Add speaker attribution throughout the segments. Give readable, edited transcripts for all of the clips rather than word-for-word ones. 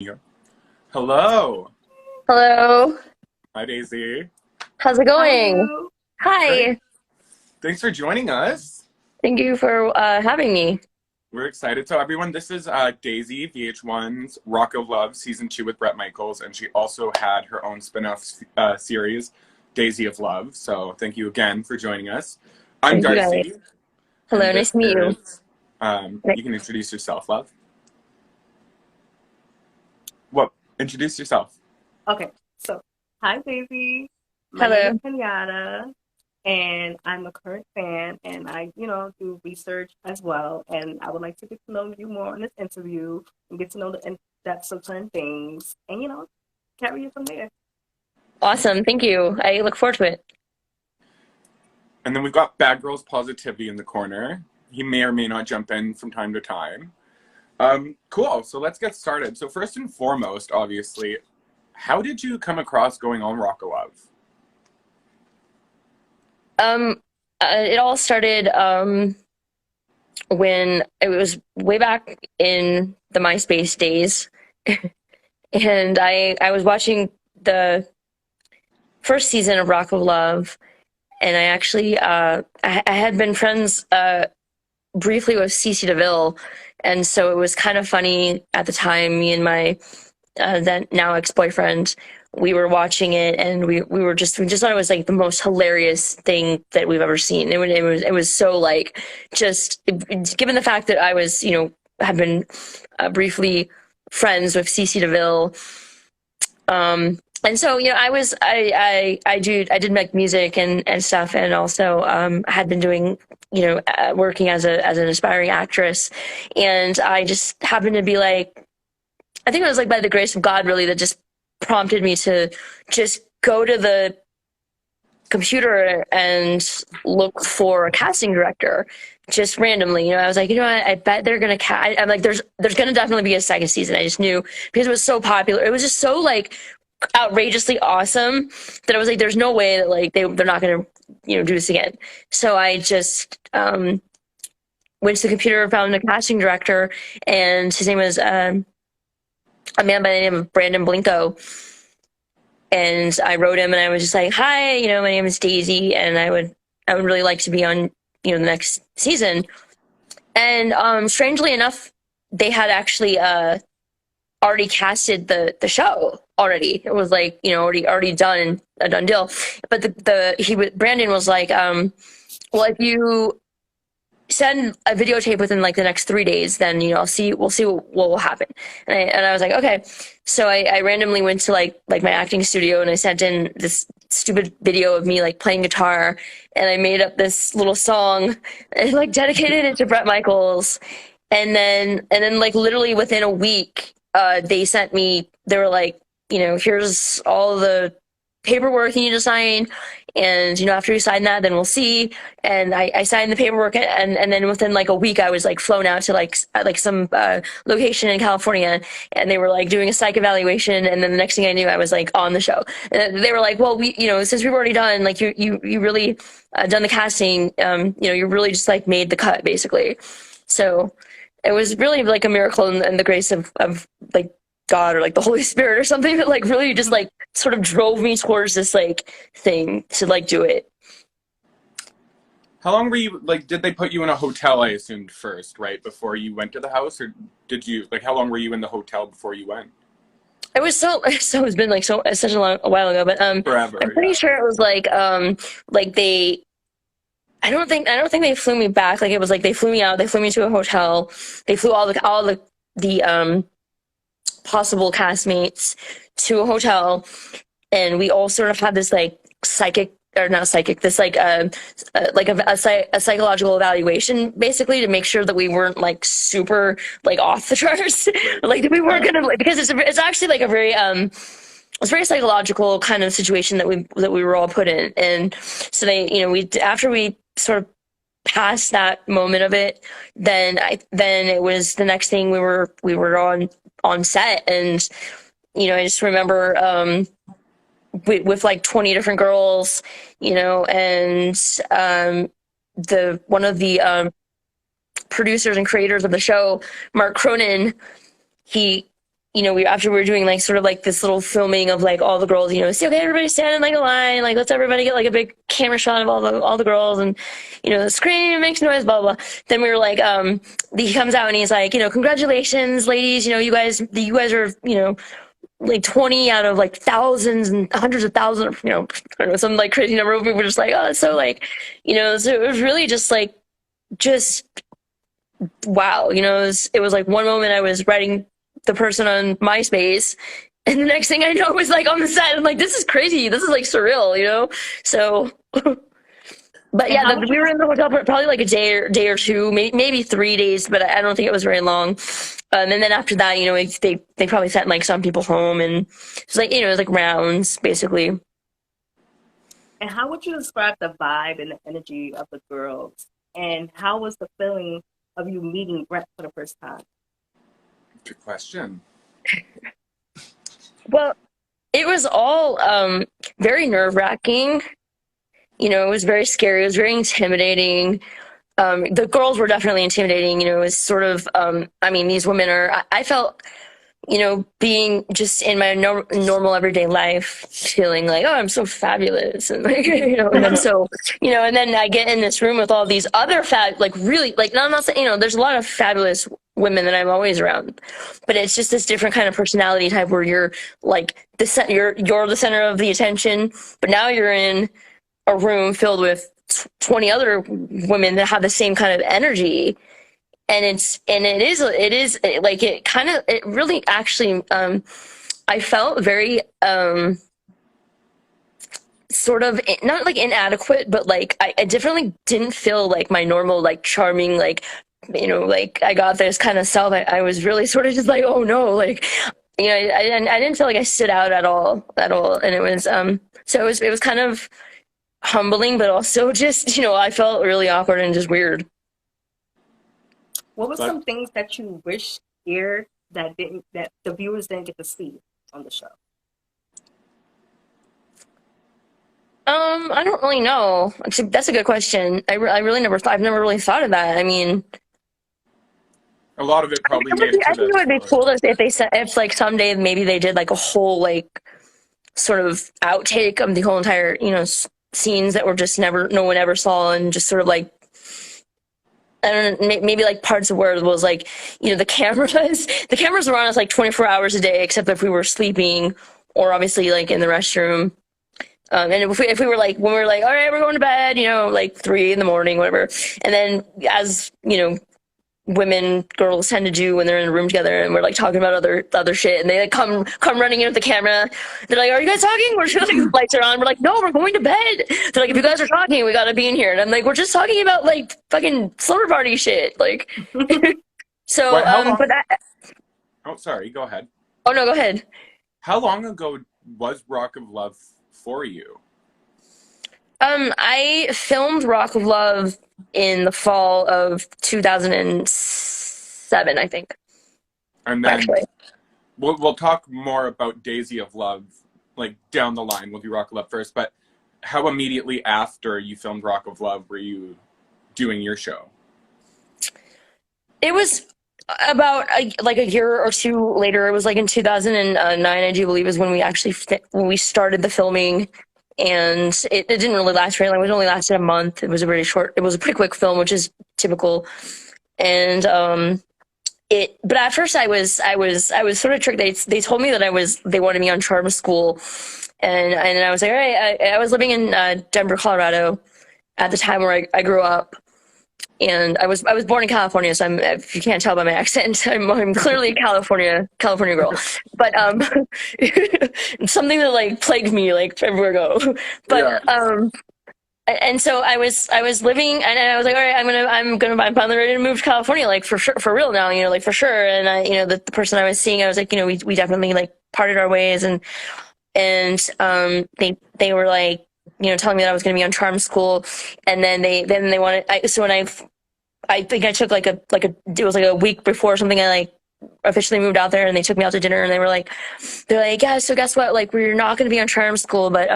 Speaker 1: Yeah. Hello.
Speaker 2: Hello.
Speaker 1: Hi, Daisy.
Speaker 2: How's it
Speaker 3: Hi,
Speaker 2: going?
Speaker 3: Rue.
Speaker 1: Great.
Speaker 2: Hi.
Speaker 1: Thanks for joining us.
Speaker 2: Thank you for having me.
Speaker 1: We're excited. So, everyone, this is Daisy, VH1's Rock of Love Season 2 with Bret Michaels, and she also had her own spin off series, Daisy of Love. So, thank you again for joining us. I'm
Speaker 2: Thank you guys.
Speaker 1: Darcy, and
Speaker 2: Hello. Nice
Speaker 1: this
Speaker 2: to meet you.
Speaker 1: is, you can introduce yourself, love. What? Introduce yourself.
Speaker 3: Okay, so hi, baby. My name is
Speaker 2: Hello.
Speaker 3: Kenyatta, and I'm a current fan, and I do research as well. And I would like to get to know you more in this interview and get to know the in depths of certain things, and carry it from there.
Speaker 2: Awesome. Thank you. I look forward to it.
Speaker 1: And then we've got Bad Girls Positivity in the corner. He may or may not jump in from time to time. Cool. So let's get started. So first and foremost, obviously, how did you come across going on Rock of Love?
Speaker 2: Um, it all started when it was way back in the MySpace days, and I was watching the first season of Rock of Love, and I actually I had been friends briefly with Cece DeVille, and so it was kind of funny at the time. Me and my then now ex-boyfriend, we were watching it, and we just thought it was like the most hilarious thing that we've ever seen. It was so like just given the fact that I was have been briefly friends with Cece DeVille. And so I did make music and stuff, and also had been doing working as an aspiring actress, and I just happened to be like, I think it was like by the grace of God really that just prompted me to just go to the computer and look for a casting director just randomly. I was like, I bet they're gonna I'm like, there's gonna definitely be a second season. I just knew because it was so popular. It was just so like outrageously awesome that I was like, there's no way that like they're not gonna do this again. So I just went to the computer, found a casting director, and his name was a man by the name of Brandon Blinko. And I wrote him and I was just like, hi, my name is Daisy, and I would really like to be on, the next season. And strangely enough, they had actually already casted the show already. It was like, already done, a done deal. But Brandon was like, well, if you send a videotape within like the next 3 days, then we'll see what will happen. And I was like, okay. So I randomly went to like my acting studio, and I sent in this stupid video of me like playing guitar, and I made up this little song and like dedicated it to Bret Michaels. And then like literally within a week, they were like, here's all the paperwork you need to sign, and after you sign that, then we'll see. And I signed the paperwork, and then within like a week I was like flown out to like some location in California, and they were like doing a psych evaluation, and then the next thing I knew I was like on the show. And they were like, well, we since we've already done, like, you really done the casting, you really just like made the cut basically. So it was really like a miracle, and the grace of like God or like the Holy Spirit or something that like really just like sort of drove me towards this like thing to like do it.
Speaker 1: How long were you, like, did they put you in a hotel, I assumed, first, right, before you went to the house? Or did you, like, how long were you in the hotel before you went?
Speaker 2: It was it's been like such a while ago, but I'm
Speaker 1: Forever,
Speaker 2: pretty
Speaker 1: yeah.
Speaker 2: sure it was like they I don't think they flew me back. Like it was like they flew me out, they flew me to a hotel, they flew all the possible castmates to a hotel, and we all sort of had this like psychic or not psychic, this like a psychological evaluation basically to make sure that we weren't like super like off the charts,
Speaker 1: Right.
Speaker 2: like that we weren't
Speaker 1: Yeah.
Speaker 2: gonna like, because it's actually like a very it's a very psychological kind of situation that we were all put in. And so we after we sort of passed that moment of it, then it was the next thing we were on set. And I just remember with like 20 different girls, and the one of the producers and creators of the show, Mark Cronin, he after we were doing like sort of like this little filming of like all the girls, say, okay, everybody stand in like a line, like let's everybody get like a big camera shot of all the girls, and scream, makes noise, blah blah. Then we were like, he comes out and he's like, congratulations, ladies, you guys are, like 20 out of like thousands and hundreds of thousands, I don't know, some like crazy number of people were just like, oh, it's so like, so it was really just like, just wow, it was like one moment I was writing the person on MySpace, and the next thing I know was like on the set. I'm like, this is crazy. This is like surreal, So, but yeah, we were in the hotel for probably like a day or two, maybe 3 days, but I don't think it was very long. And then after that, they probably sent like some people home, and it was like, it was like rounds basically.
Speaker 3: And how would you describe the vibe and the energy of the girls? And how was the feeling of you meeting Brent for the first time?
Speaker 1: Good question.
Speaker 2: Well, it was all very nerve-wracking. It was very scary. It was very intimidating. The girls were definitely intimidating. It was sort of, these women are, I felt, being just in my normal everyday life, feeling like, oh, I'm so fabulous. And like, and then and then I get in this room with all these other really, like, no, I'm not saying, there's a lot of fabulous women that I'm always around, but it's just this different kind of personality type where you're like you're the center of the attention, but now you're in a room filled with 20 other women that have the same kind of energy. And it is like, it really actually, I felt very, sort of not like inadequate, but like, I definitely didn't feel like my normal, like charming, like, like I got this kind of self. I was really sort of just like, oh no, like, I didn't feel like I stood out at all. And it was, so it was kind of humbling, but also just, I felt really awkward and just weird.
Speaker 3: What were some things that you wish aired that the viewers didn't get to see on the show?
Speaker 2: I don't really know. That's a good question. I've never really thought of that. I mean,
Speaker 1: a lot of it probably made it to
Speaker 2: I think it would be cool if like someday maybe they did like a whole like sort of outtake of the whole entire scenes that were just no one ever saw, and just sort of like, I don't know, maybe like parts of where it was like, the cameras were on us like 24 hours a day, except if we were sleeping or obviously like in the restroom. And if we were like, when we were like, all right, we're going to bed, like 3 a.m, whatever. And then as, girls tend to do when they're in a room together and we're like talking about other shit, and they like come running in with the camera. They're like, are you guys talking? We're just like, lights are on. We're like, no, we're going to bed. They're like, if you guys are talking, we gotta be in here. And I'm like, we're just talking about like fucking slumber party shit. Like, so,
Speaker 1: oh, sorry, go ahead.
Speaker 2: Oh no, go ahead.
Speaker 1: How long ago was Rock of Love for you?
Speaker 2: I filmed Rock of Love in the fall of 2007, I think.
Speaker 1: And then
Speaker 2: actually,
Speaker 1: we'll talk more about Daisy of Love like down the line. We'll do Rock of Love first, but how immediately after you filmed Rock of Love were you doing your show?
Speaker 2: It was about like a year or two later. It was like in 2009, I do believe, is when we started the filming. And it didn't really last very long. It only lasted a month. It was a pretty quick film, which is typical. And but at first I was sort of tricked. They told me that they wanted me on charm school, and I was like, all right. I was living in Denver, Colorado at the time where I grew up. And I was born in California, so if you can't tell by my accent, I'm clearly a California girl. But something that like plagued me like everywhere I go. But and so I was living, and I was like, all right, I'm finally ready to move to California, like for sure, for real now, like for sure. And I, the person I was seeing, I was like, we definitely like parted our ways, and they were like, telling me that I was going to be on charm school, and then they wanted. I think I took it was like a week before something. I like officially moved out there, and they took me out to dinner, and they're like, yeah, so guess what? Like, we're not going to be on charm school, but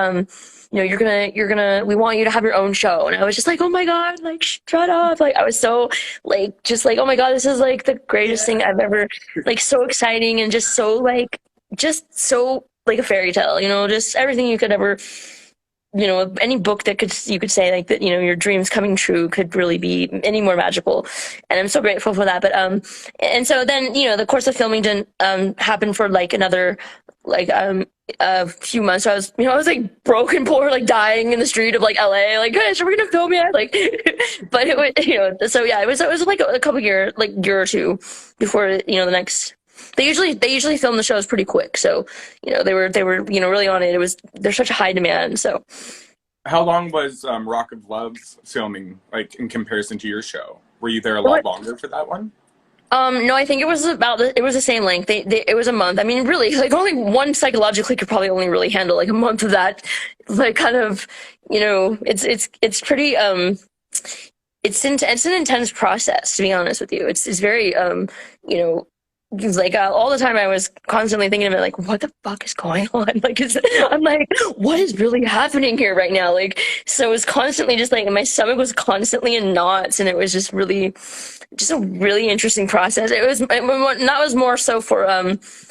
Speaker 2: we want you to have your own show. And I was just like, oh my God, like, shut up. Like, I was so like, just like, oh my God, this is like the greatest thing I've ever, like, so exciting and just so like a fairy tale, just everything you could ever, any book that you could say like that, your dreams coming true could really be any more magical. And I'm so grateful for that. But, and so then, the course of filming didn't, happen for like another, like, a few months. So I was like broken, poor, like dying in the street of like LA, like, guys, are we gonna film yet? Like, but it was, so yeah, it was like a couple year or two before, the next, they usually film the shows pretty quick. So, they were, really on it. There's such a high demand. So
Speaker 1: How long was Rock of Love's filming, like, in comparison to your show? Were you there a lot longer for that one?
Speaker 2: No, I think it was the same length. It was a month. I mean, really, like only one psychologically could probably only really handle like a month of that. Like kind of, it's pretty, it's an intense process, to be honest with you. It's very, like all the time I was constantly thinking of it, like, what the fuck is going on? Like, I'm like, what is really happening here right now? Like, so it was constantly just like, my stomach was constantly in knots, and it was just a really interesting process. That was more so for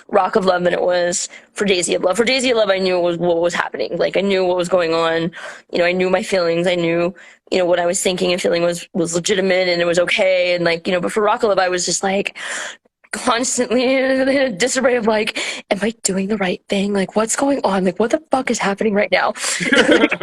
Speaker 2: Rock of Love than it was for Daisy of Love. For Daisy of Love, I knew what was happening. Like, I knew what was going on. I knew my feelings. I knew, what I was thinking and feeling was legitimate and it was okay. And like, but for Rock of Love, I was just like, constantly in a disarray of like, am I doing the right thing? Like, what's going on? Like, what the fuck is happening right now? Like,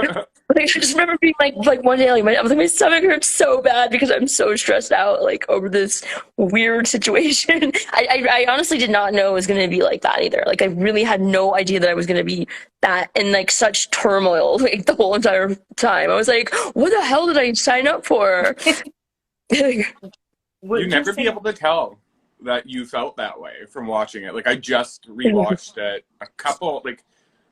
Speaker 2: I just remember being like one day, like my stomach hurts so bad because I'm so stressed out, like over this weird situation. I honestly did not know it was going to be like that either. Like, I really had no idea that I was going to be that in like such turmoil, like the whole entire time. I was like, what the hell did I sign up for?
Speaker 1: You'd never be able to tell that you felt that way from watching it. Like, I just rewatched it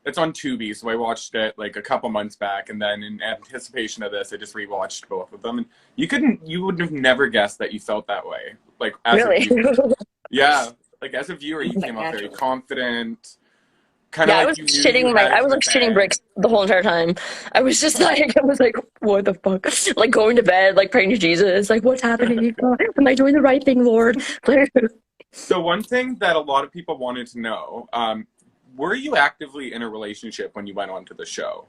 Speaker 1: it's on Tubi, so I watched it like a couple months back, and then in anticipation of this, I just rewatched both of them. And you would have never guessed that you felt that way. Like, as
Speaker 2: really?
Speaker 1: a viewer. Yeah, like as a viewer, you came off very confident. Kind of
Speaker 2: yeah,
Speaker 1: like
Speaker 2: I was shitting bricks the whole entire time. I was like, what the fuck? Like going to bed, like praying to Jesus, like what's happening? Am I doing the right thing, Lord?
Speaker 1: So one thing that a lot of people wanted to know, were you actively in a relationship when you went on to the show?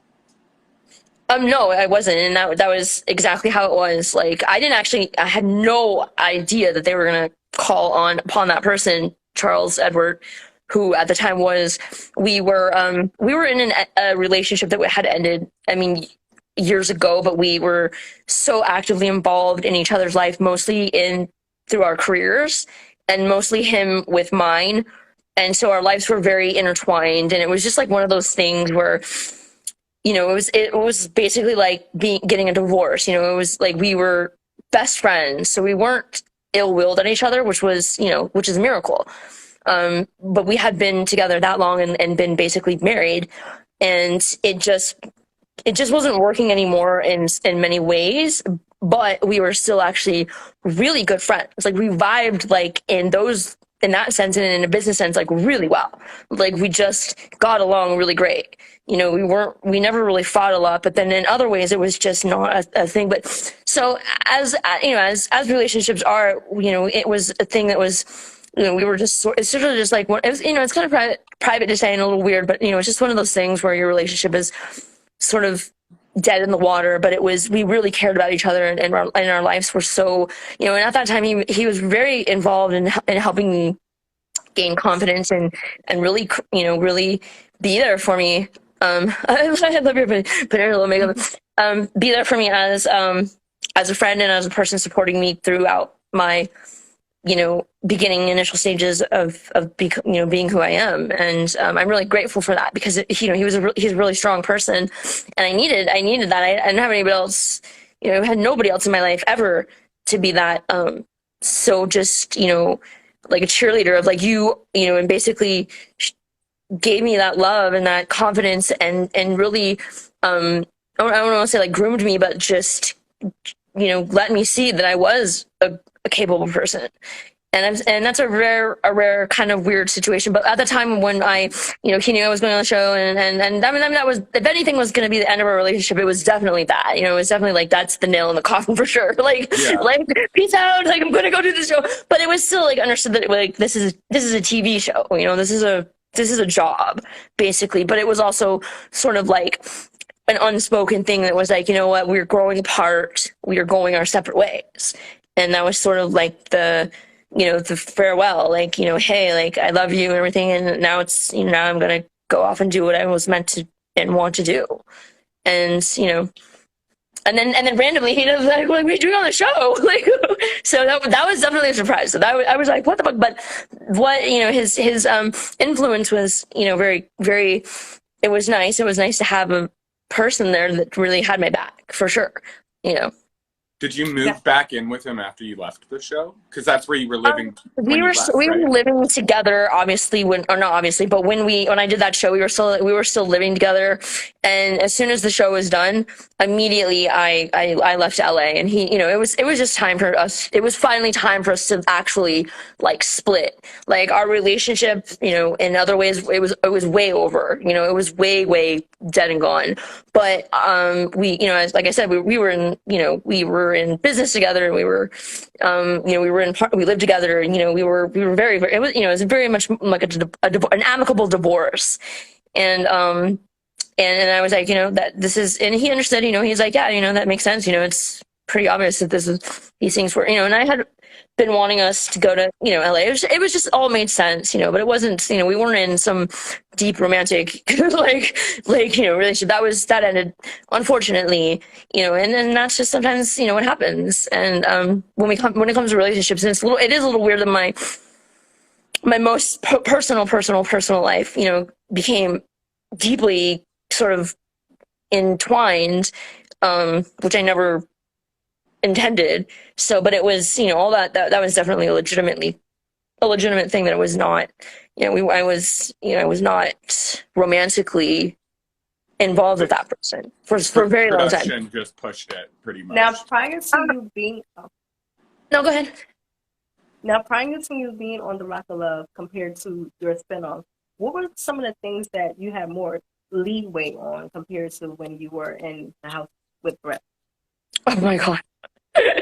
Speaker 2: No, I wasn't, and that was exactly how it was. Like, I had no idea that they were gonna call upon that person, Charles Edward, who at the time we were in a relationship that had ended, I mean, years ago, but we were so actively involved in each other's life, mostly through our careers, and mostly him with mine. And so our lives were very intertwined, and it was just like one of those things where, it was basically like getting a divorce. It was like we were best friends, so we weren't ill-willed at each other, which is a miracle. But we had been together that long and been basically married, and it just wasn't working anymore in many ways. But we were still actually really good friends. Like, we vibed like in that sense and in a business sense, like really well. Like, we just got along really great. We never really fought a lot, but then in other ways it was just not a thing. But so as relationships are, it was a thing that was, we were just it's sort of just like, it's kind of private to say and a little weird, but it's just one of those things where your relationship is sort of dead in the water. But we really cared about each other, and our lives were so, and at that time he was very involved in helping me gain confidence and really, really be there for me. I love your little makeup. Be there for me as a friend and as a person supporting me throughout my, beginning initial stages of being who I am. And I'm really grateful for that, because he's a really strong person, and I needed that. I didn't have anybody else, had nobody else in my life ever to be that so just like a cheerleader of like and basically gave me that love and that confidence, and really I don't want to say like groomed me, but just let me see that I was a capable person. And that's a rare kind of weird situation. But at the time when he knew I was going on the show, and I mean, that was, if anything was going to be the end of our relationship, it was definitely that. It was definitely like, that's the nail in the coffin for sure. Like,
Speaker 1: Yeah.
Speaker 2: like, peace out. Like, I'm going to go do the show. But it was still like understood that like this is a TV show. This is a job basically. But it was also sort of like an unspoken thing that was like, you know what, we're growing apart. We are going our separate ways. And that was sort of like the farewell, like, hey, like, I love you and everything. And now now I'm going to go off and do what I was meant to and want to do. And, and then randomly he does like, what are you doing on the show? Like, so that was definitely a surprise. So I was like, what the fuck? But what, his influence was, very, very, it was nice. It was nice to have a person there that really had my back for sure.
Speaker 1: Did you move back in with him after you left the show? Because that's where you were living.
Speaker 2: We were living together, obviously, but when I did that show, we were still living together. And as soon as the show was done, immediately I left LA, and it was just time for us. It was finally time for us to actually like split. Like our relationship, in other ways, it was way over. It was way dead and gone. But as like I said, we were in business together, and we lived together, and we were very, very, it was very much like an amicable divorce. And and I was like, that this is, and he understood, he's like, yeah, that makes sense. It's pretty obvious that these things were, and I had been wanting us to go to, LA. It was just all made sense, but it wasn't, we weren't in some deep romantic, relationship. That ended, unfortunately, and then that's just sometimes, what happens. And, when it comes to relationships, and it is a little weird that my most personal life, became deeply sort of entwined, which I never intended. So, but it was, all that was definitely a legitimate thing, that it was not, I was not romantically involved with that person for a very long time.
Speaker 1: Production just pushed it pretty much.
Speaker 3: Now, prior to you being,
Speaker 2: No, go ahead.
Speaker 3: Now, prior to you being on The Rock of Love compared to your spinoff, what were some of the things that you had more leeway on compared to when you were in the house with Brett?
Speaker 2: Oh my God.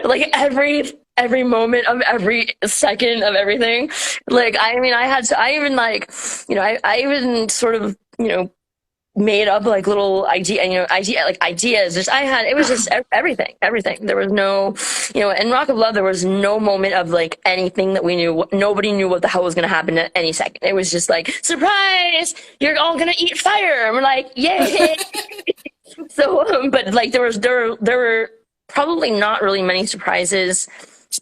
Speaker 2: Like every moment of every second of everything. Like, I mean, I even sort of, made up like little ideas. It was just everything. There was no, in Rock of Love, there was no moment of like anything that we knew. Nobody knew what the hell was going to happen at any second. It was just like, surprise, you're all going to eat fire. And we're like, yay. So, but like there were probably not really many surprises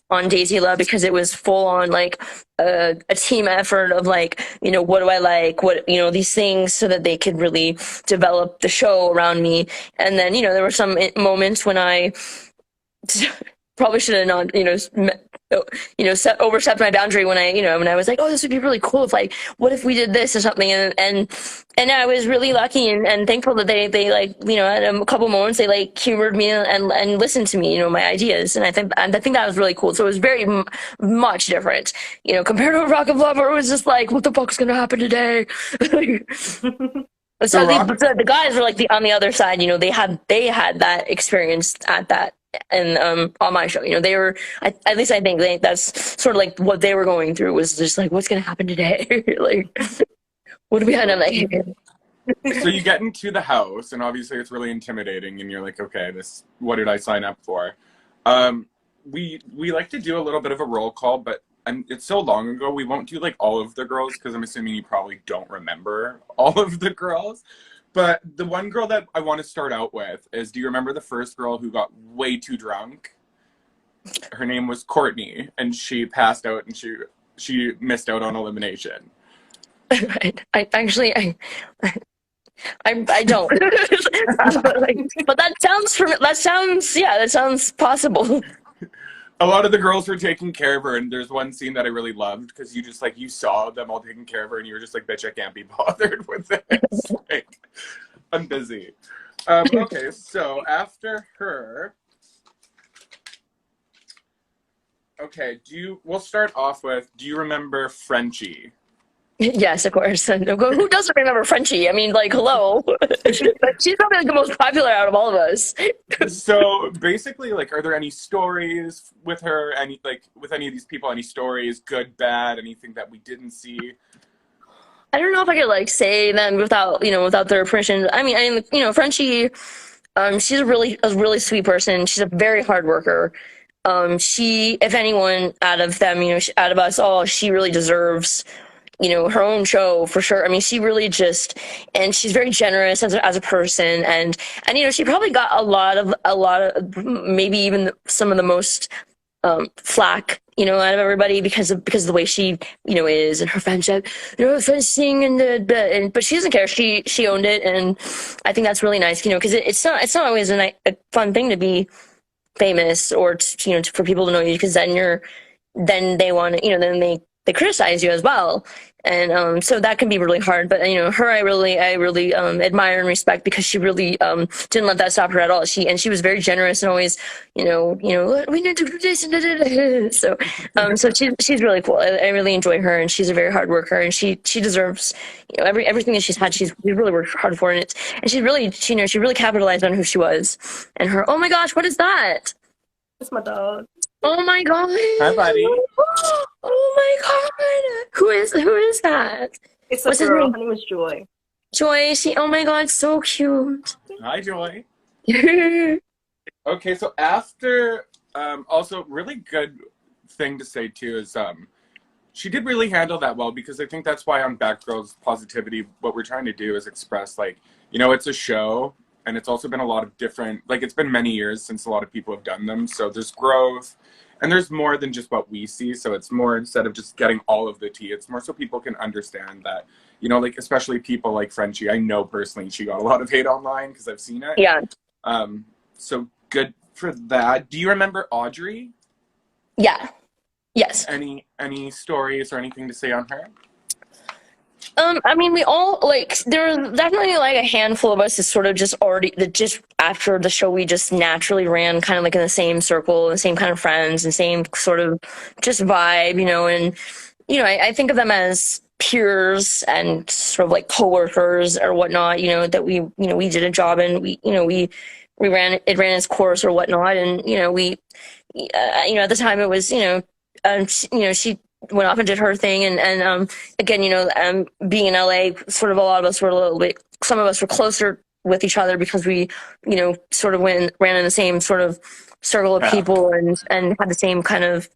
Speaker 2: on Daisy Love, because it was full on like a team effort of like, what do I like, what, these things, so that they could really develop the show around me. And then, there were some moments when I probably should have not, overstepped my boundary when I was like, oh, this would be really cool if like, what if we did this or something? And I was really lucky and thankful that they like, at a couple moments they like humored me and listened to me, my ideas. And I think that was really cool. So it was very much different, compared to Rock of Love, where it was just like, what the fuck's going to happen today? So the guys were like on the other side, they had that experience at that. And on my show, they were, at least I think that's sort of like what they were going through, was just like, what's going to happen today? Like, what do we have? And I'm like,
Speaker 1: so you get into the house, and obviously it's really intimidating, and you're like, okay, what did I sign up for? We like to do a little bit of a roll call, but it's so long ago, we won't do like all of the girls, because I'm assuming you probably don't remember all of the girls. But the one girl that I want to start out with is, do you remember the first girl who got way too drunk? Her name was Courtney, and she passed out, and she missed out on elimination.
Speaker 2: I actually I don't. But that sounds possible.
Speaker 1: A lot of the girls were taking care of her, and there's one scene that I really loved, because you saw them all taking care of her, and you were just like, bitch, I can't be bothered with this. Like, I'm busy. Okay, so after her, Okay, we'll start off with, do you remember Frenchie?
Speaker 2: Yes, of course. And who doesn't remember Frenchie? I mean, like, hello. She's probably like the most popular out of all of us.
Speaker 1: So basically, like, are there any stories with her? Any like with any of these people? Any stories, good, bad, anything that we didn't see?
Speaker 2: I don't know if I could like say them without, without their permission. I mean, Frenchie, she's a really sweet person. She's a very hard worker. She, if anyone out of them, out of us all, she really deserves, her own show for sure. I mean, she really just, and she's very generous as a person, and she probably got a lot of maybe even some of the most flack, out of everybody because of the way she, is and her friendship, fencing but she doesn't care. She owned it, and I think that's really nice, because it's not always a fun thing to be famous or for people to know you, because then they want to, then they criticize you as well. And so that can be really hard. But her, I really admire and respect, because she really didn't let that stop her at all. She was very generous and always, we need to do this and da, da, da. So she's really cool. I really enjoy her, and she's a very hard worker, and she deserves everything that she's had. She's really worked hard for, and she really capitalized on who she was. And her, oh my gosh, what is that?
Speaker 3: It's my dog.
Speaker 2: Oh my god!
Speaker 1: Hi, buddy.
Speaker 2: Oh my god! Who is that?
Speaker 3: It's a
Speaker 2: What's his
Speaker 3: girl.
Speaker 2: name?
Speaker 3: Her name is Joy.
Speaker 2: Joy. Oh my god, so cute.
Speaker 1: Hi, Joy. Okay, so after, also really good thing to say too is, she did really handle that well, because I think that's why on Bad Girls Positivity, what we're trying to do is express, like, it's a show, and it's also been a lot of different, like, it's been many years since a lot of people have done them, so there's growth, and there's more than just what we see, so it's more, instead of just getting all of the tea, it's more so people can understand that, like, especially people like Frenchie, I know personally she got a lot of hate online, because I've seen it.
Speaker 2: Yeah.
Speaker 1: So good for that. Do you remember Audrey?
Speaker 2: Yeah. Yes.
Speaker 1: Any stories or anything to say on her?
Speaker 2: I mean, we all like. There are definitely like a handful of us that sort of just after the show, we just naturally ran kind of like in the same circle, the same kind of friends, and same sort of just vibe, and I think of them as peers and sort of like coworkers or whatnot, that we did a job, and we ran its course or whatnot, and at the time it was she went off and did her thing, and again, being in LA, sort of a lot of us were a little bit, some of us were closer with each other because we sort of ran in the same sort of circle of people, and had the same kind of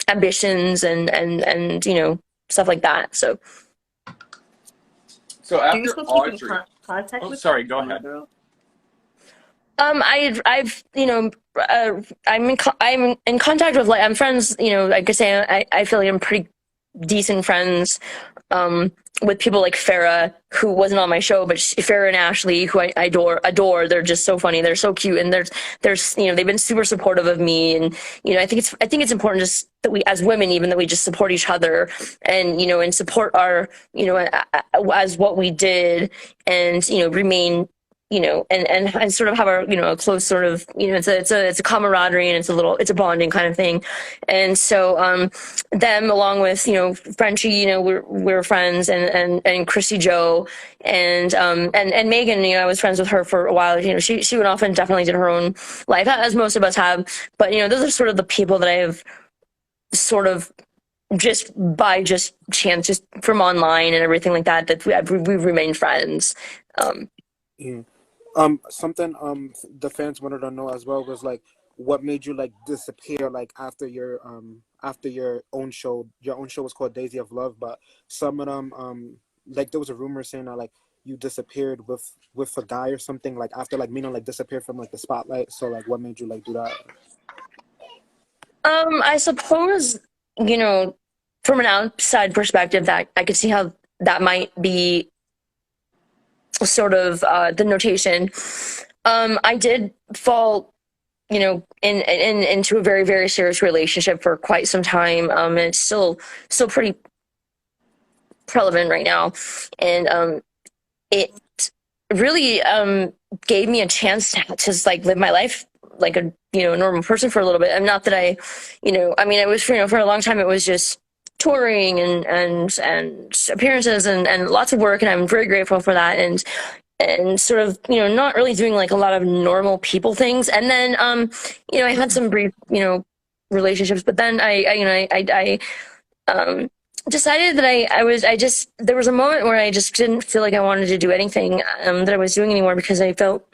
Speaker 2: ambitions and stuff like that. So
Speaker 1: after
Speaker 3: Do you still
Speaker 1: Audrey,
Speaker 3: keep in contact with
Speaker 1: sorry, go ahead.
Speaker 3: girl?
Speaker 2: I've I'm in contact with, like, I'm friends, like I say, I feel like I'm pretty decent friends with people like Farrah, who wasn't on my show, but Farrah and Ashley, who I adore. They're just so funny. They're so cute, and there's they've been super supportive of me, and I think it's important just that we, as women, even, that we just support each other, and and support our as what we did, and remain and sort of have our a close sort of it's a camaraderie, and it's a bonding kind of thing. And so them, along with Frenchie, we're friends, and Chrissy Joe, and Megan, I was friends with her for a while. She went off and definitely did her own life, as most of us have. But those are sort of the people that I have sort of just by just chance, just from online and everything like that we've remained friends.
Speaker 4: Yeah. Something the fans wanted to know as well was, like, what made you, like, disappear, like, after your own show. Your own show was called Daisy of Love, but some of them like, there was a rumor saying that, like, you disappeared with a guy or something, like, after, like, like, disappeared from, like, the spotlight. So, like, what made you, like, do that?
Speaker 2: I suppose from an outside perspective, that I could see how that might be sort of the notation. I did fall, into a very, very serious relationship for quite some time. And it's still pretty relevant right now. And it really gave me a chance to just, like, live my life like a, you know, normal person for a little bit. I'm not that I, you know, I mean, I was, you know, for a long time it was just touring and appearances and lots of work, and I'm very grateful for that. And sort of, you know, not really doing like a lot of normal people things. And then, you know, I had some brief, you know, relationships, but then I decided that there was a moment where I just didn't feel like I wanted to do anything, that I was doing anymore, because I felt,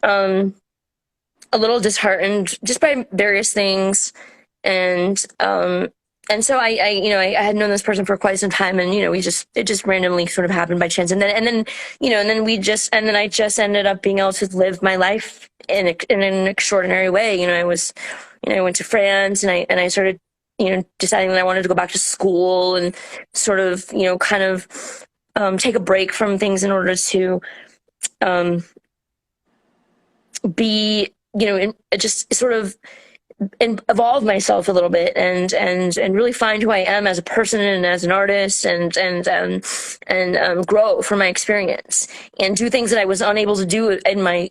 Speaker 2: a little disheartened just by various things. And so I had known this person for quite some time, and, you know, it just randomly sort of happened by chance. And then, you know, and then I just ended up being able to live my life in an extraordinary way. You know, I went to France, and I started, you know, deciding that I wanted to go back to school and sort of, you know, kind of, take a break from things in order to, be, you know, just sort of, and evolve myself a little bit and really find who I am as a person and as an artist, and grow from my experience and do things that I was unable to do in my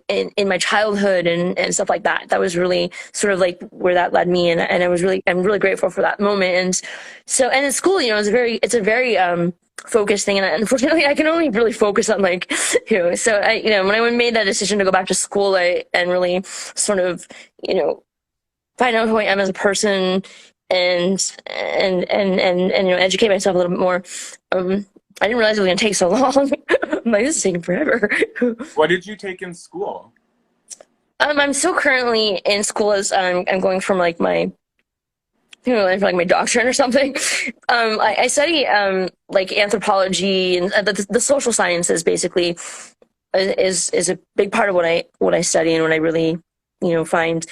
Speaker 2: childhood and stuff like that. That was really sort of like where that led me, and I'm really grateful for that moment. And so, and in school, you know, it's a very focused thing, and unfortunately I can only really focus on, like, you know, so you know, when I made that decision to go back to school, and really sort of, you know, find out who I am as a person, and you know, educate myself a little bit more. I didn't realize it was going to take so long. I'm like, this is taking forever.
Speaker 1: What did you take in school?
Speaker 2: I'm still currently in school as I'm going from like my, you know, for like my doctorate or something. I study like anthropology and the social sciences basically is a big part of what I study and what I really, you know, find.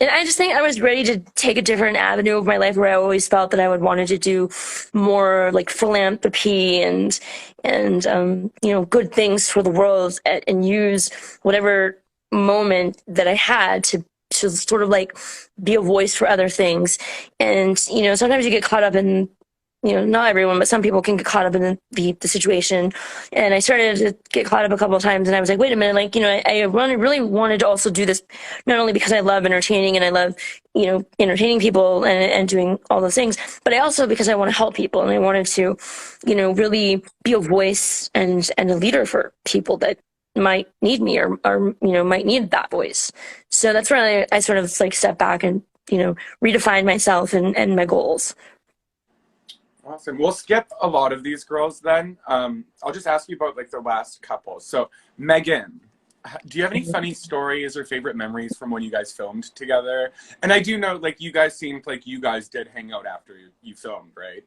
Speaker 2: And I just think I was ready to take a different avenue of my life, where I always felt that I would wanted to do more like philanthropy and you know, good things for the world, and use whatever moment that I had to sort of like be a voice for other things. And, you know, sometimes you get caught up in, you know, not everyone, but some people can get caught up in the situation. And I started to get caught up a couple of times, and I was like, wait a minute, like, you know, I really wanted to also do this, not only because I love entertaining and I love, you know, entertaining people and doing all those things, but I also, because I want to help people, and I wanted to, you know, really be a voice and a leader for people that might need me, or you know, might need that voice. So that's where I sort of like step back and, you know, redefine myself and my goals.
Speaker 1: Awesome. We'll skip a lot of these girls then. I'll just ask you about like the last couple. So Megan, do you have any funny stories or favorite memories from when you guys filmed together? And I do know, like, you guys seemed like you guys did hang out after you filmed, right?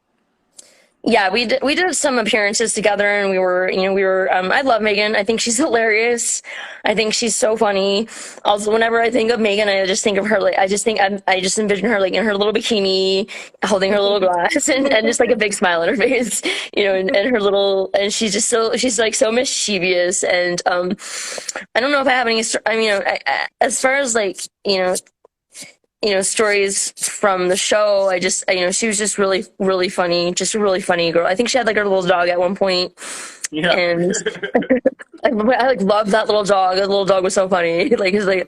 Speaker 2: Yeah, we did some appearances together, and we were, I love Megan. I think she's hilarious. I think she's so funny. Also, whenever I think of Megan, I just think of her, like, I just envision her, like, in her little bikini, holding her little glass, and just, like, a big smile on her face, you know, and her little, and she's, like, so mischievous. And, I don't know if I have any, as far as, like, stories from the show, she was just really, really funny, just a really funny girl. I think she had like her little dog at one point. Yeah. And I like loved that little dog. That little dog was so funny. Like, it's like,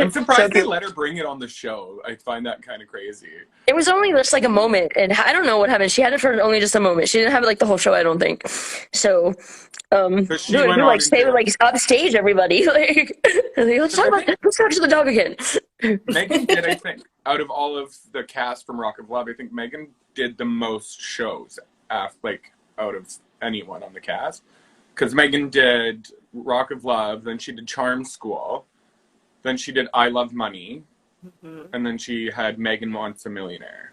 Speaker 1: I'm surprised they let her bring it on the show. I find that kind of crazy.
Speaker 2: It was only just like a moment, and I don't know what happened. She had it for only just a moment. She didn't have it like the whole show, I don't think. So, they would like stay with like upstage everybody. Like, let's talk to the dog again.
Speaker 1: Megan did, I think, out of all of the cast from Rock of Love, I think Megan did the most shows, like out of anyone on the cast. Because Megan did Rock of Love, then she did Charm School, then she did I Love Money, and then she had Megan Wants a Millionaire.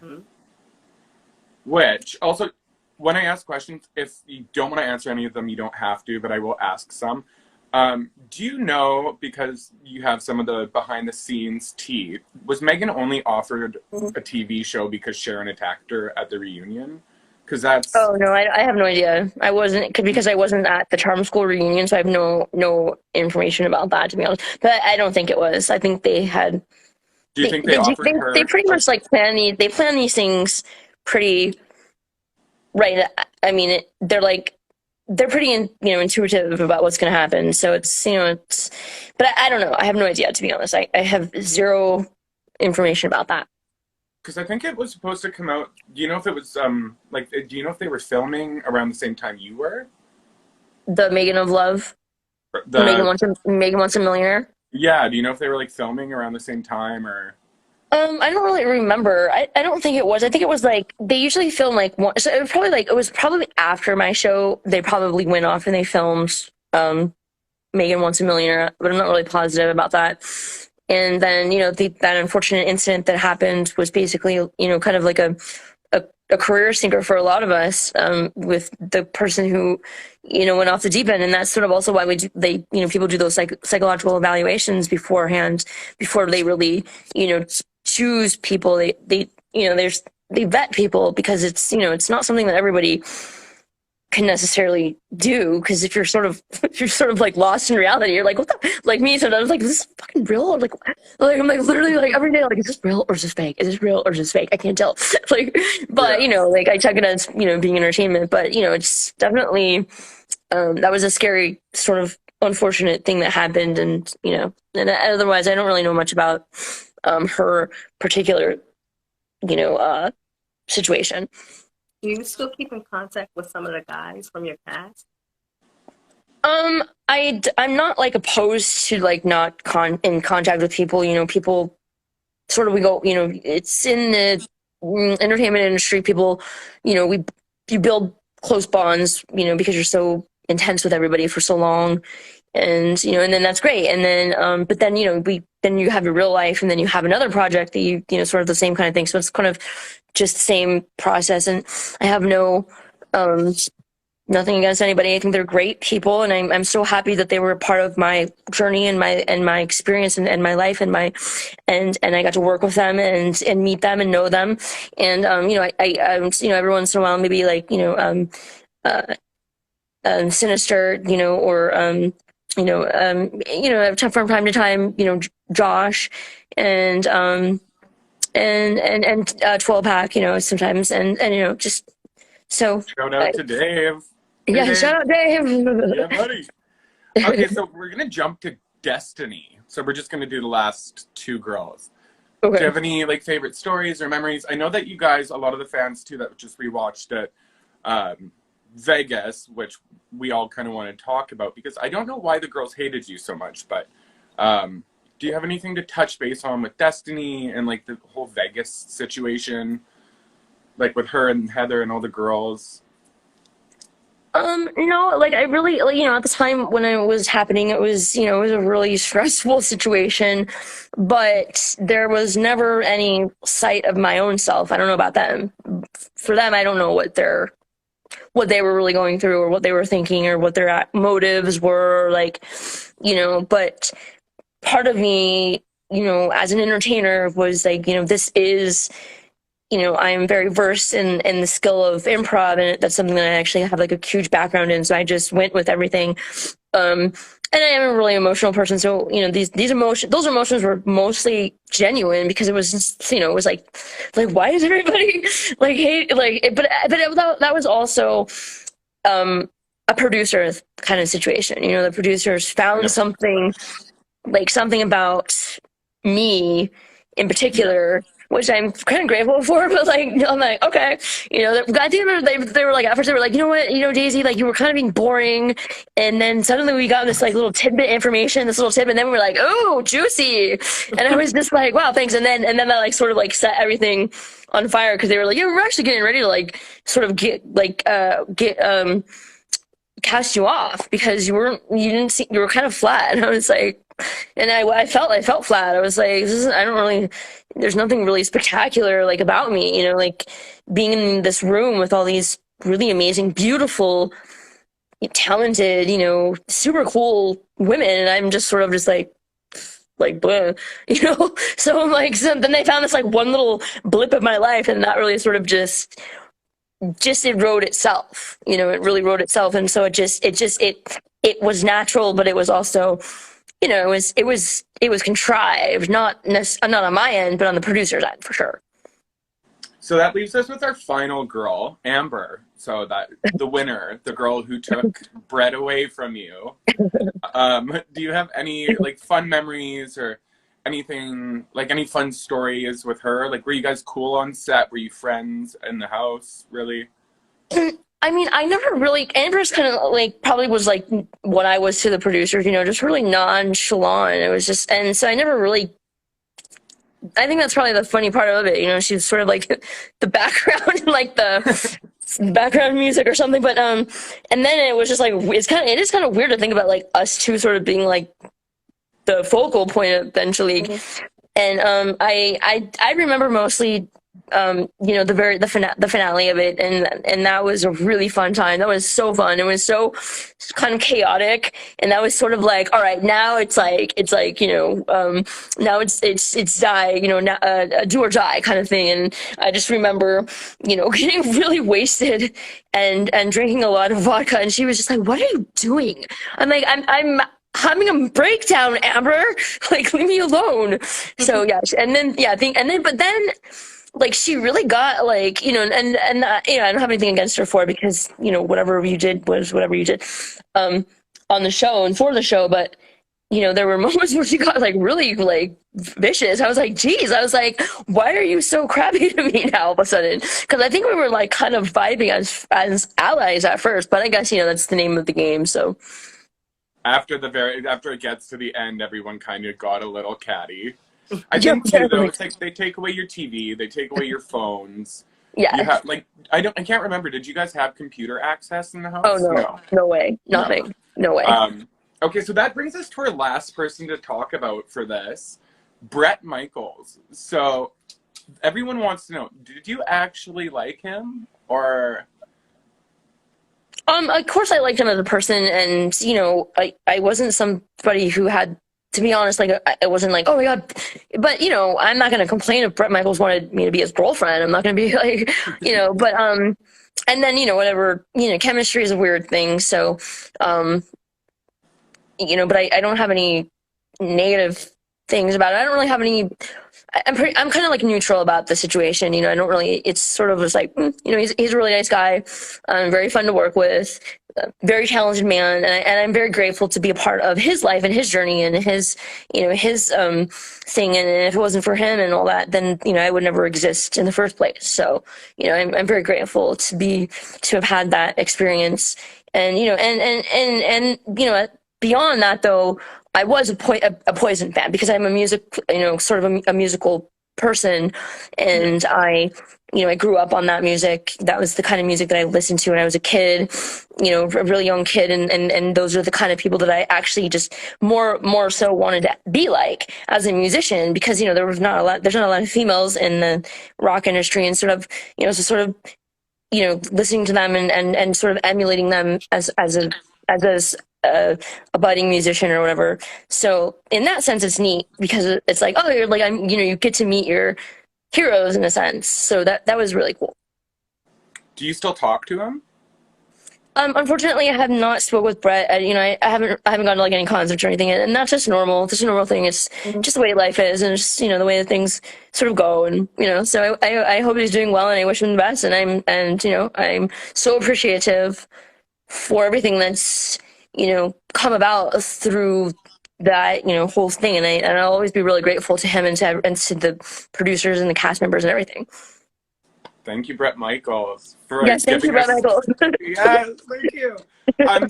Speaker 1: Which, also, when I ask questions, if you don't want to answer any of them, you don't have to, but I will ask some. Do you know, because you have some of the behind-the-scenes tea, was Megan only offered a TV show because Sharon attacked her at the reunion? Because that's...
Speaker 2: Oh, no, I have no idea. I wasn't, because I wasn't at the Charm School reunion, so I have no information about that, to be honest. But I don't think it was. I think they had...
Speaker 1: Do you think they offered her...
Speaker 2: They pretty much, like, plan these things pretty... Right. I mean, they're like... they're pretty, intuitive about what's going to happen. So but I don't know. I have no idea, to be honest. I have zero information about that.
Speaker 1: Because I think it was supposed to come out. Do you know if it was do you know if they were filming around the same time you were?
Speaker 2: The Megan of Love, Megan Wants a Millionaire.
Speaker 1: Yeah. Do you know if they were like filming around the same time or?
Speaker 2: I don't really remember. I don't think it was. I think it was like they usually film like one. So it was probably after my show. They probably went off and they filmed Megan Wants a Millionaire, but I'm not really positive about that. And then that unfortunate incident that happened was basically kind of like a career sinker for a lot of us, with the person who went off the deep end. And that's sort of also why people do those psychological evaluations beforehand before they really choose people. They vet people, because it's not something that everybody can necessarily do, because if you're sort of like lost in reality, you're like, what the, like me sometimes, like, is this fucking real? Or like I'm like literally like every day, like, is this real or is this fake? Is this real or is this fake? I can't tell. Like, but like I check it as being entertainment, but it's definitely that was a scary sort of unfortunate thing that happened. And and otherwise I don't really know much about her particular situation.
Speaker 3: Do you still keep in contact with some of the guys from your cast?
Speaker 2: I'm not like opposed to like not in contact with people. People sort of, we go, it's in the entertainment industry. People, you build close bonds, because you're so intense with everybody for so long. And, and then that's great. And then, but then, then you have your real life, and then you have another project that sort of the same kind of thing. So it's kind of just the same process. And I have nothing against anybody. I think they're great people, and I'm so happy that they were a part of my journey and my experience and my life and and I got to work with them and meet them and know them. And I every once in a while, maybe like Sinister, or from time to time, Josh and 12 pack, sometimes, and just so.
Speaker 1: Shout out to Dave.
Speaker 2: Yeah,
Speaker 1: Dave.
Speaker 2: shout out Dave.
Speaker 1: Yeah, buddy. Okay, so we're gonna jump to Destiny. So we're just gonna do the last two girls.
Speaker 2: Okay.
Speaker 1: Do you have any like favorite stories or memories? I know that you guys, a lot of the fans too, that just rewatched it. Vegas, which we all kind of want to talk about, because I don't know why the girls hated you so much, but do you have anything to touch base on with Destiny and like the whole Vegas situation, like with her and Heather and all the girls?
Speaker 2: No, like I really, at the time when it was happening, it was a really stressful situation, but there was never any sight of my own self. I don't know about them. For them, I don't know what they were really going through, or what they were thinking, or what their motives were, like, but part of me, as an entertainer, was like, this is, I'm very versed in the skill of improv, and that's something that I actually have like a huge background in. So I just went with everything. And I am a really emotional person. So, those emotions were mostly genuine, because it was just, it was like, why is everybody like hate, like, but that was also, a producer kind of situation. The producers found something about me in particular, which I'm kind of grateful for, but like, I'm like, okay, I think they were like, at first they were like, you know what, Daisy, like, you were kind of being boring, and then suddenly we got this like little tidbit information, and then we were like, oh, juicy, and I was just like, wow, thanks, and then that like sort of like set everything on fire, because they were like, yeah, we're actually getting ready to like sort of get cast you off, because you were kind of flat, and I was like, and I felt flat. I was like, there's nothing really spectacular like about me, like being in this room with all these really amazing, beautiful, talented, super cool women, and I'm just sort of just like bleh, so I'm like, so then they found this like one little blip of my life, and that really sort of just it wrote itself, it really wrote itself. And so it was natural, but it was also, it was contrived, not on my end, but on the producer's end, for sure.
Speaker 1: So that leaves us with our final girl, Amber. So that the winner, the girl who took Brett away from you. Do you have any like fun memories or anything, like any fun stories with her? Like, were you guys cool on set? Were you friends in the house? Really?
Speaker 2: I mean, I never really. Amber's kind of like probably was like what I was to the producers, you know, just really nonchalant. It was just, and so I never really. I think that's probably the funny part of it, you know. She's sort of like the background, like the background music or something. But and then it was just like it is kind of weird to think about like us two sort of being like the focal point eventually. And I remember mostly you know, the finale of it, and that was a really fun time. That was so fun. It was so kind of chaotic, and that was sort of like, all right, now it's like you know, now it's die, you know, do or die kind of thing. And I just remember, you know, getting really wasted and drinking a lot of vodka, and she was just like, "What are you doing?" I'm like, I'm having a breakdown, Amber. Like, leave me alone. So yeah, and then yeah, but then like she really got like, you know, and you know, I don't have anything against her for it, because you know, whatever you did was whatever you did on the show and for the show. But you know, there were moments where she got like really like vicious. I was like, geez, I was like, why are you so crappy to me now all of a sudden? Because I think we were like kind of vibing as allies at first, but I guess, you know, that's the name of the game. So
Speaker 1: After it gets to the end, everyone kind of got a little catty. I think too, though, it's like they take away your TV, they take away your phones.
Speaker 2: yeah.
Speaker 1: You have like I can't remember. Did you guys have computer access in the house?
Speaker 2: Oh no, no way, nothing, no way.
Speaker 1: Okay, so that brings us to our last person to talk about for this, Bret Michaels. So everyone wants to know: did you actually like him, or?
Speaker 2: Of course I liked him as a person, and you know, I wasn't somebody who had, to be honest, like I wasn't like, oh my god, but you know, I'm not gonna complain if Bret Michaels wanted me to be his girlfriend. I'm not gonna be like, you know, but and then, you know, whatever, you know, chemistry is a weird thing, so you know, but I don't have any negative things about it. I don't really have any. I'm kind of like neutral about the situation. You know, I don't really. It's sort of just like, you know, he's a really nice guy, very fun to work with, very talented man, and I'm very grateful to be a part of his life and his journey and his, you know, his thing. And if it wasn't for him and all that, then you know, I would never exist in the first place. So you know, I'm very grateful to have had that experience. And you know, and you know, beyond that though, I was a Poison fan, because I'm a music, you know, sort of a musical person, and I, you know, I grew up on that music. That was the kind of music that I listened to when I was a kid, you know, a really young kid, and those are the kind of people that I actually just more so wanted to be like as a musician, because you know, there's not a lot of females in the rock industry, and sort of, you know, so sort of, you know, listening to them and sort of emulating them as a budding musician or whatever. So in that sense, it's neat, because it's like, oh, you're like, you know, you get to meet your heroes in a sense. So that was really cool.
Speaker 1: Do you still talk to him?
Speaker 2: Unfortunately, I have not spoke with Bret. You know, I haven't gone to like any concerts or anything, and that's just normal. It's just a normal thing. It's just the way life is, and it's just, you know, the way that things sort of go, and you know. So I hope he's doing well, and I wish him the best. And you know, I'm so appreciative for everything that's, you know, come about through that, you know, whole thing, and I'll always be really grateful to him and to the producers and the cast members and everything.
Speaker 1: Thank you, Bret Michaels, for
Speaker 2: yes, thank you, Bret Michaels.
Speaker 1: Yes, thank you.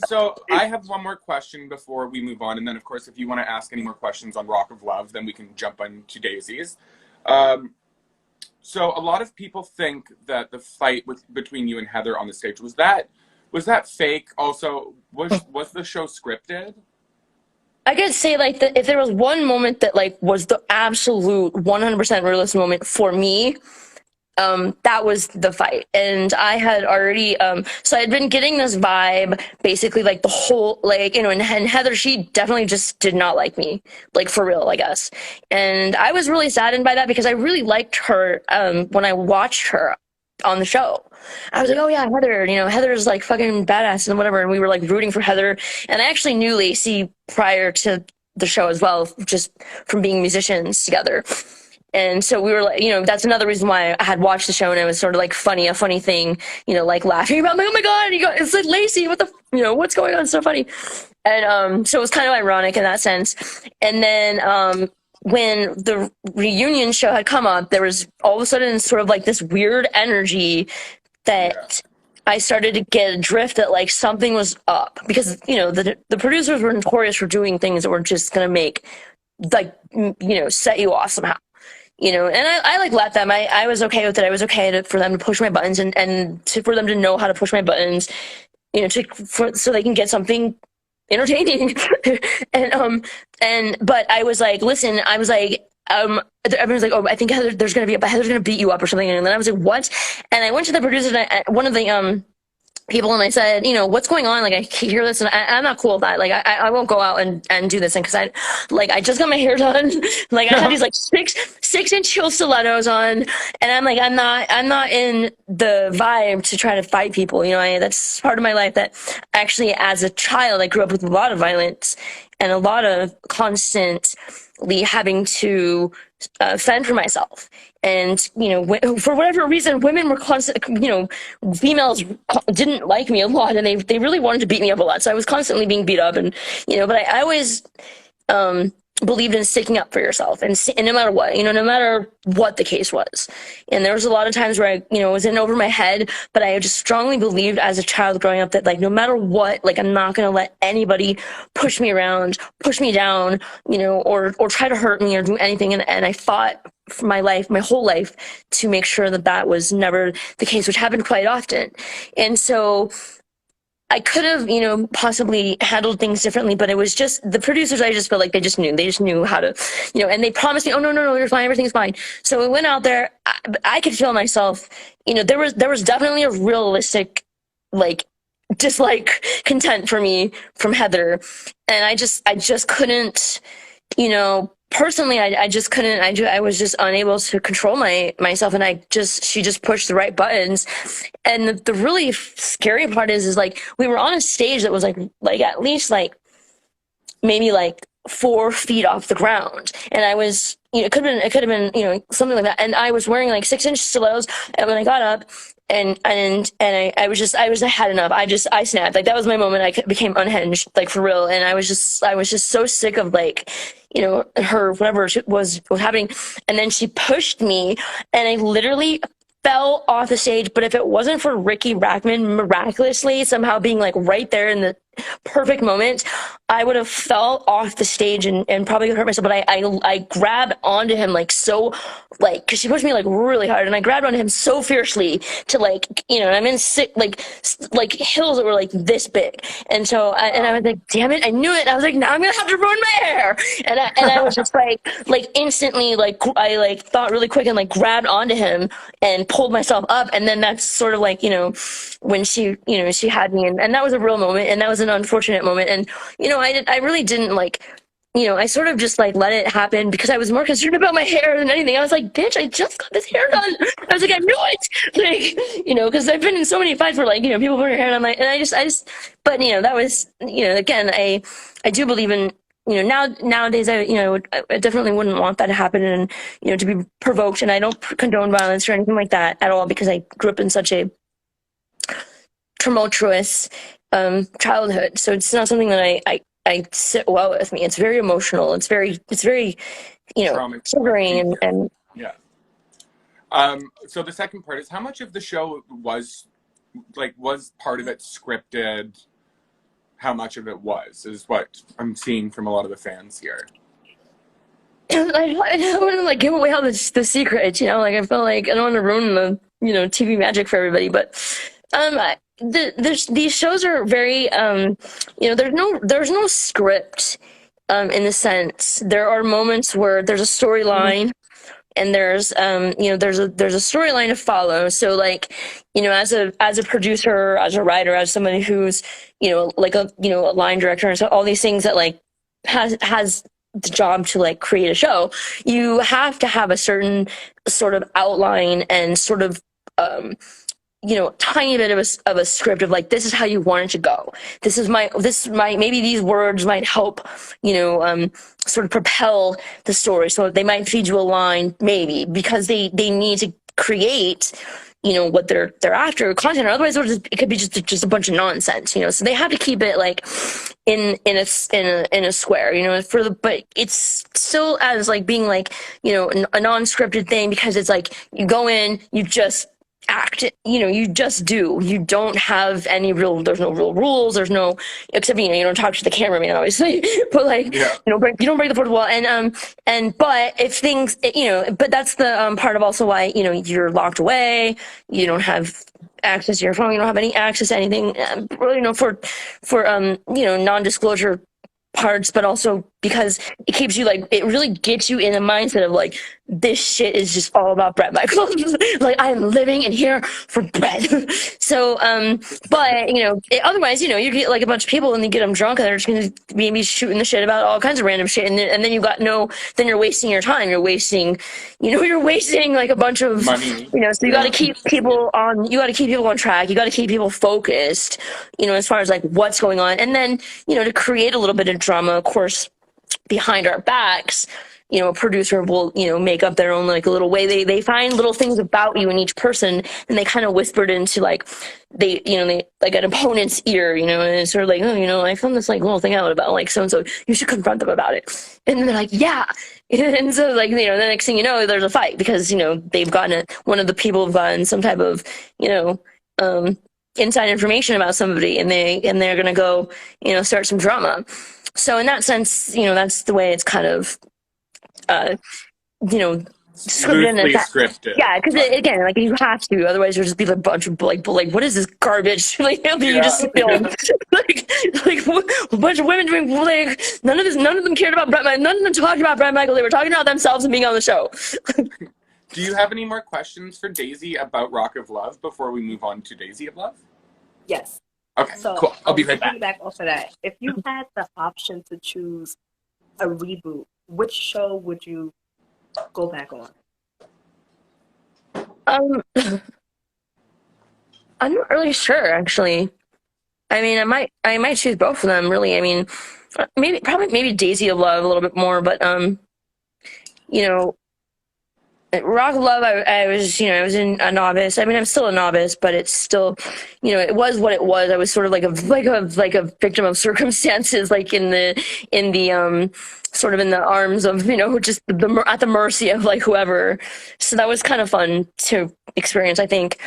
Speaker 1: So I have one more question before we move on, and then of course, if you want to ask any more questions on Rock of Love, then we can jump into Daisies. So a lot of people think that the fight between you and Heather on the stage was that fake? Also, was the show scripted?
Speaker 2: I could say like if there was one moment that like was the absolute 100% realistic moment for me, that was the fight. And I had already, so I had been getting this vibe basically like the whole, like, you know, and Heather, she definitely just did not like me, like for real, I guess. And I was really saddened by that, because I really liked her, when I watched her on the show. I was like, oh yeah, Heather, you know, Heather's like fucking badass and whatever. And we were like rooting for Heather. And I actually knew Lacey prior to the show as well, just from being musicians together. And so we were like, that's another reason why I had watched the show, and it was sort of like a funny thing, like laughing about, like, oh my God, it's like Lacey, what's going on? It's so funny. And so it was kind of ironic in that sense. And then when the reunion show had come up, there was all of a sudden sort of like this weird energy that I started to get a drift that like something was up, because, the producers were notorious for doing things that were just going to make, like, set you off somehow. And I like let them. I was okay with it. I was okay for them to push my buttons and for them to know how to push my buttons, so they can get something entertaining. But I was like, listen, everyone's like, oh, I think Heather's gonna beat you up or something. And then I was like, what? And I went to the producers, and one of the people, and I said, what's going on? Like, I hear this, and I'm not cool with that. Like, I won't go out and do this. And cause I just got my hair done. Like, I had these like 6-inch heel stilettos on, and I'm like, I'm not in the vibe to try to fight people. That's part of my life that actually, as a child, I grew up with a lot of violence and a lot of constantly having to fend for myself. And, for whatever reason, women were females didn't like me a lot, and they really wanted to beat me up a lot. So I was constantly being beat up, and, but I always believed in sticking up for yourself, and no matter what, no matter what the case was. And there was a lot of times where I, was in over my head, but I just strongly believed as a child growing up that, like, no matter what, like, I'm not going to let anybody push me around, push me down, or try to hurt me or do anything. And I fought for my whole life, to make sure that was never the case, which happened quite often. And so I could have, possibly handled things differently, but it was just the producers. I just felt like they just knew how to, and they promised me, oh, no, you're fine. Everything's fine. So we went out there. I could feel myself, there was definitely a realistic, like, dislike content for me from Heather. And I just couldn't, personally, I just couldn't. I was just unable to control myself, and she just pushed the right buttons. And the really scary part is like, we were on a stage that was like at least like maybe like 4 feet off the ground, and I was, it could have been something like that. And I was wearing like 6-inch stilettos, and when I got up, and I had enough. I snapped. Like, that was my moment. I became unhinged, like, for real. And I was just so sick of, like, her, whatever was happening. And then she pushed me, and I literally fell off the stage. But if it wasn't for Ricky Rackman miraculously somehow being like right there in the perfect moment, I would have fell off the stage and probably hurt myself. But I grabbed onto him because she pushed me like really hard, and I grabbed onto him so fiercely to I'm in like hills that were like this big, and so I was like, damn it, I knew it. I was like, now I'm gonna have to ruin my hair, and I was just like instantly, like, I like thought really quick and like grabbed onto him and pulled myself up, and then that's sort of like when she she had me, and that was a real moment, and that was an unfortunate moment. And I really didn't I sort of just like let it happen because I was more concerned about my hair than anything. I was like, bitch, I just got this hair done. I was like, I knew it. Because I've been in so many fights where people put their hair on, and I just but that was, again, I do believe in, nowadays, I definitely wouldn't want that to happen, and, to be provoked. And I don't condone violence or anything like that at all, because I grew up in such a tumultuous childhood. So it's not something that I sit well with me. It's very emotional. It's very triggering and
Speaker 1: yeah. So the second part is, how much of the show was part of it scripted? How much of it is what I'm seeing from a lot of the fans here.
Speaker 2: I don't want to give away all the secrets, I feel like I don't want to ruin the TV magic for everybody, but these shows are very there's no script in the sense. There are moments where there's a storyline, and there's there's a storyline to follow. So as a producer, as a writer, as somebody who's a line director, and so all these things that has the job to create a show, you have to have a certain sort of outline and sort of tiny bit of a script of like, this is how you want it to go. This is maybe these words might help, sort of propel the story. So they might feed you a line, maybe, because they need to create, what they're after, content. Or otherwise, it could be just a bunch of nonsense, So they have to keep it like in a square, but it's still as like being like, a non-scripted thing, because it's like you go in, you just act, you just do. You don't have there's no real rules. There's no, except, you don't talk to the cameraman, obviously, but like,
Speaker 1: Yeah.
Speaker 2: you don't break the fourth wall. But if things, but that's the part of also why, you're locked away. You don't have access to your phone. You don't have any access to anything, for non-disclosure parts, but also because it keeps you like, it really gets you in a mindset of like, this shit is just all about Bret Michaels. Like, I am living in here for Bret. So, but otherwise, you get like a bunch of people and you get them drunk and they're just gonna maybe shooting the shit about all kinds of random shit, and then then you're wasting your time. You're wasting like a bunch of
Speaker 1: Money.
Speaker 2: So you got to keep people on. You got to keep people on track. You got to keep people focused. As far as like what's going on, and then to create a little bit of drama, of course, behind our backs, a producer will, make up their own like a little way. They find little things about you in each person, and they kind of whispered into like they like an opponent's ear, and it's sort of like, oh, I found this like little thing out about like so and so. You should confront them about it. And then they're like, yeah. And so like the next thing you know, there's a fight because they've gotten one of the people have gotten some type of inside information about somebody, and they're gonna go start some drama. So in that sense, that's the way it's kind of, scripted.
Speaker 1: Loosely scripted.
Speaker 2: Yeah, because again, like you have to, otherwise you'll just be like a bunch of like what is this garbage? Like you just filmed, like a bunch of women doing like none of them cared about Bret. None of them talked about Bret Michaels. They were talking about themselves and being on the show.
Speaker 1: Do you have any more questions for Daisy about Rock of Love before we move on to Daisy of Love?
Speaker 3: Yes.
Speaker 1: Okay,
Speaker 3: So
Speaker 1: cool. I'll be right back.
Speaker 3: Back off of that. If you had the option to choose a reboot, which show would you go back on?
Speaker 2: I'm not really sure, actually. I mean, I might choose both of them, really. I mean, maybe Daisy of Love a little bit more, but Rock of Love, I was in a novice. I mean, I'm still a novice, but it's still, it was what it was. I was sort of like a victim of circumstances, like in the sort of in the arms of, just at the mercy of like whoever. So that was kind of fun to experience, I think.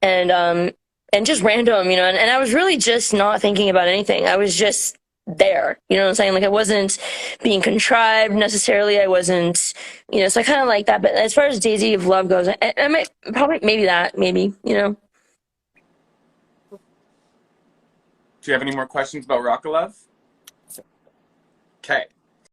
Speaker 2: And just random, and I was really just not thinking about anything. I was just there, you know what I'm saying? Like I wasn't being contrived necessarily. I wasn't, so I kind of like that. But as far as Daisy of Love goes, I might probably maybe.
Speaker 1: Do you have any more questions about Rock of Love? Okay.